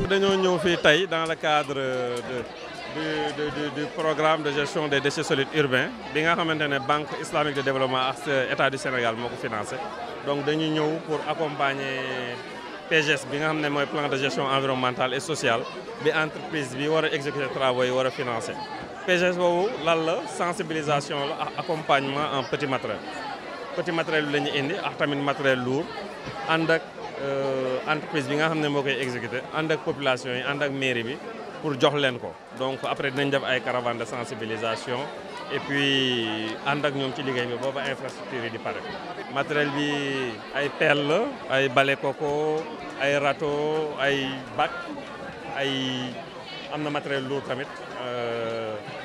dañoo ñëw fii tey dans le cadre du programme de gestion des déchets solides urbains bi nga xamante ne Banque islamique de développement ak État du Sénégal moo ko financé donc dañuy ñëw pour accompagner PGS bi nga xam ne mooy plan de gestion environnementale et sociale bi entreprise bi war a exécuter travaux yi war a financer. PGS boobu lan la sensibilisation la ak accompagnement en petit matériel bi la ñu indi ak tamit matériel lourd ànd ak entreprise bi nga xam ne moo koy exécuter ànd ak population yi ànd ak mairie bi pour jox leen ko donc après dinañ def ay caravane de sensibilisation et puis ànd ak ñoom ci liggéey bi booba infrastructure yi di pare. matériel bi ay pelle la ay balai coco ay râteau ay bac ay am na matériel lourd tamit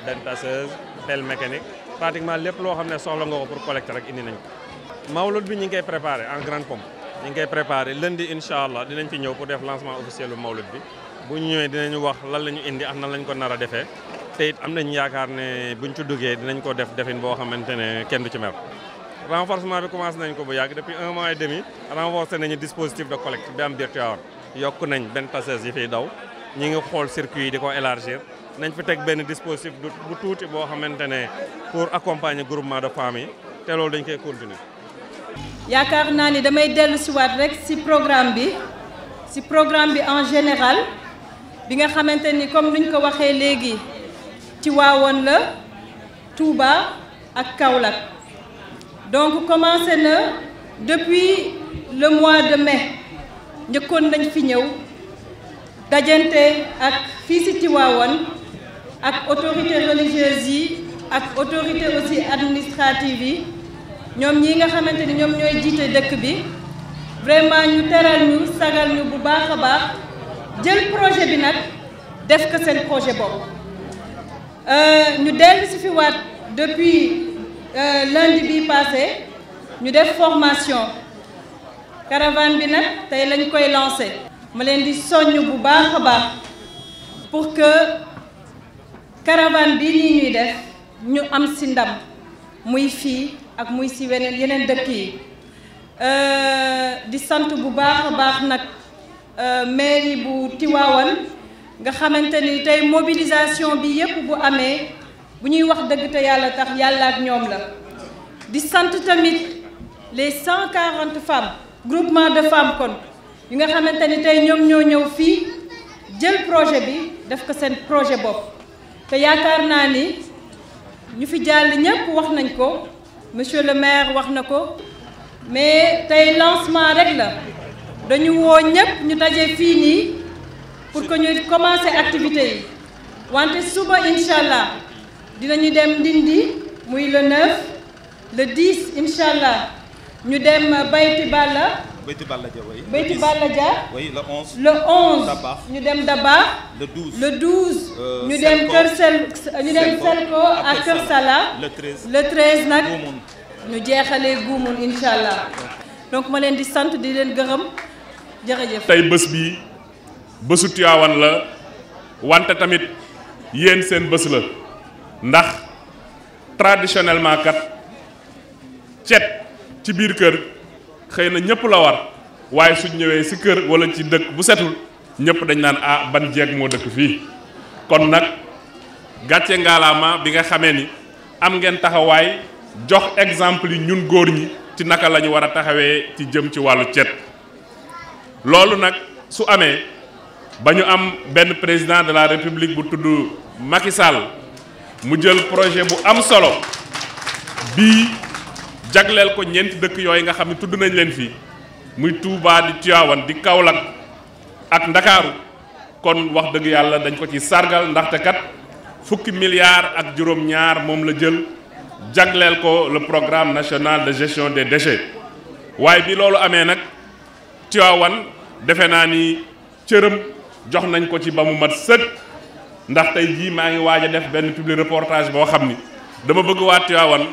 benn tasseuse pelle mécanique pratiquement lépp loo xam ne soxla nga ko pour collecter rek indi nañ ko. mawlud bi ñu ngi koy préparé en grande pompe ñu ngi koy préparé lundi incha allah dinañ fi ñëw pour def lancement officiel lu mawlud bi bu ñu ñëwee dinañu wax lan la ñu indi ak nan lañ ko nar a defee te it am nañu yaakaar ne buñ ci duggee dinañ ko def defin boo xamante ne kenn du ci mer. renforcement bi commencé nañ ko bu yàgg depuis 1 mois et demi renforcé nañu dispositif de collecte bi am biir Tivaouane yokk nañ benn tasseuse yi fiy daw ñi ngi xool circuit yi di ko élargir nañ fi teg benn dispositif bu tuuti boo xamante ne pour accompagner groupement de femmes yi te loolu dañ koy continuer. yaakaar naa ni damay dellu si waat rek si programme bi en général bi nga xamante ni comme nuñ ko waxee léegi Tivaouane la Touba ak Kaolack donc commencé na depuis le mois de mai njëkkoon nañ fi ñëw dajante ak fii si Tivaouane ak autorités religieuses yi ak autorités aussi administratives yi ñoom ñi nga xamante ni ñoom ñooy jiite dëkk bi vraiment ñu teral ñu sagal ñu bu baax a baax jël projet bi nag def ko seen projet boobu ñu dellu si fi waat depuis lundi bi passé ñu def formation caravane bi nag tey lañ koy lancé ma leen di soññ bu baax a baax pour que caravane bi nii ñuy def ñu am si ndam muy fii ak muy si yeneen dëkk yi di sant bu baax a baax nag mairie bu Tivaouane nga xamante ni tey mobilisation bi yépp bu amee bu ñuy wax dëgg te yàlla tax yàlla ak ñoom la di sant tamit les 140 femmes groupement de femmes kon yi nga xamante ni tey ñoom ñoo ñëw fii jël projet bi def ko seen projet bopp te yaakaar naa ni ñu fi jàll ñépp wax nañ ko monsieur le maire wax na ko mais tey lancement rek la dañu woo ñépp ñu daje fii nii pour que ñu commencer activité yi wante suba incha allah dinañu dem Ndindi muy le 9 le 10 incha allah ñu dem Bayti Balla Dia oui, le 11 Dabakh. ñu dem Dabakh le 12 ñu dem Kër Selko ak Kër Sala le 13 nag ñu jeexalee Goumoun incha allah donc ma leen di sant di leen gërëm jërëjëf. tey bés bi bésu Tivaouane la wante tamit yéen seen bés la ndax traditionnellement kat cet ci biir kër xëy na ñëpp la war waaye suñ ñëwee ci kër walla ci dëkk bu setul ñëpp dañ naan ah ban jeeg moo dëkk fii kon nag gàcce ngaalaama bi nga xamee ni am ngeen taxawaay jox exemple yi ñun góor ñi ci naka la ñu war a taxawee ci jëm ci wàllu cet loolu nag su amee ba ñu am benn président de la république bu tudd Macky Sall mu jël projet bu am solo bii jagleel ko ñeenti dëkk yooyu nga xam ne tudd nañ leen fii muy Touba di Tivaouane di Kaolack ak Ndakaaru kon wax dëgg yàlla dañ ko ci sargal ndaxte kat fukki milliards ak juróom-ñaar moom la jël jagleel ko le programme national de gestion des déchets waaye bi loolu amee nag Tivaouane defe naa ni cërëm jox nañ ko ci ba mu mat sëkk ndax tey jii maa ngi waaj a def benn public reportage boo xam ni dama bëgg waa Tivaouane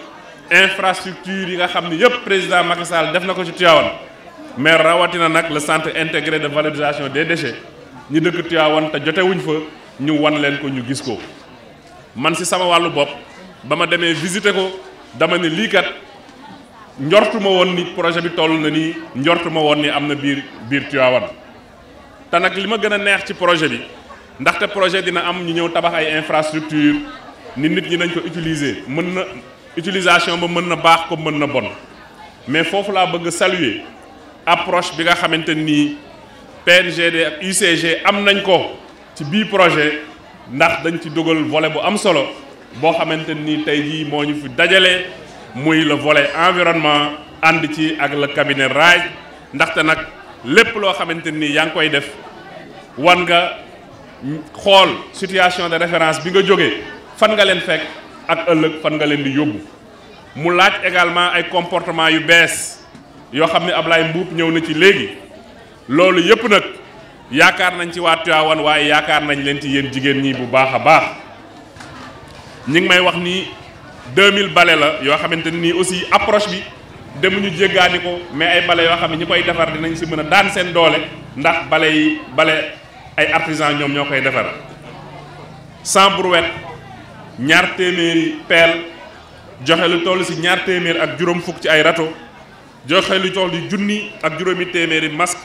infrastructure yi nga xam ni yëpp président Macky Sall def na ko ci Tivaouane mais rawatina nag le centre intégré de valorisation des déchets ñi dëkk Tivaouane te jotewuñ fa ñu wan leen ko ñu gis ko man si sama wàllu bopp ba ma demee visiter ko dama ne lii kat njortuma woon ni projet bi toll na nii njortuma woon ni am na biir Tivaouane te nag li ma gën a neex ci projet bi ndaxte projet dina am ñu ñëw tabax ay infrastructure ni nit ñi nañ ko utiliser mën na utilisation ba mën na baax ko mën na bon mais foofu laa bëgg saluer approche bi nga xamante nii PNGD ak UCG am nañ ko ci bii projet ndax dañ ci dugal volet bu am solo boo xamante nii tey jii moo ñu fi dajale muy le volet environnement ànd ci ak le cabinet RAJ ndaxte nag lépp loo xamante nii yaa ngi koy def wan nga xool situation de référence bi nga jógee fan nga leen fekk ak ëllëg fan nga leen di yóbbu mu laaj également ay comportement yu bees yoo xam ne Ablaye Mbuub ñëw na ci léegi loolu yëpp nag yaakaar nañ ci waa Tivaouane waaye yaakaar nañ leen ci yéen jigéen ñi bu baax a baax ñi ngi may wax ni 2000 bale la yoo xamante ni aussi approche bi demuñu jéggaani ko mais ay bale yoo xam ne ñi koy defar dinañ si mën a daan seen doole ndax bale ay artisan ñoom ñoo koy defar 100 brouettes 200 pelle joxe lu toll si 200 ak juróom fukk ci ay râteau joxe lu toll di junni ak juróomi téeméeri masque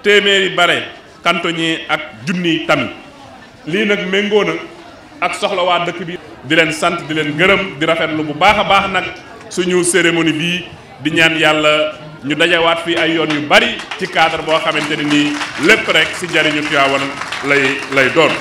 téeméeri bare cantonnier ak junni tamit lii nag méngoo na ak soxla waa dëkk bi di leen sant di leen gërëm di rafetlu bu baax a baax nag suñu cérémonie bii di ñaan yàlla ñu dajawaat fii ay yoon yu bari ci cadre boo xamante ne nii lépp rek ci njariñu Tivaouane lay doon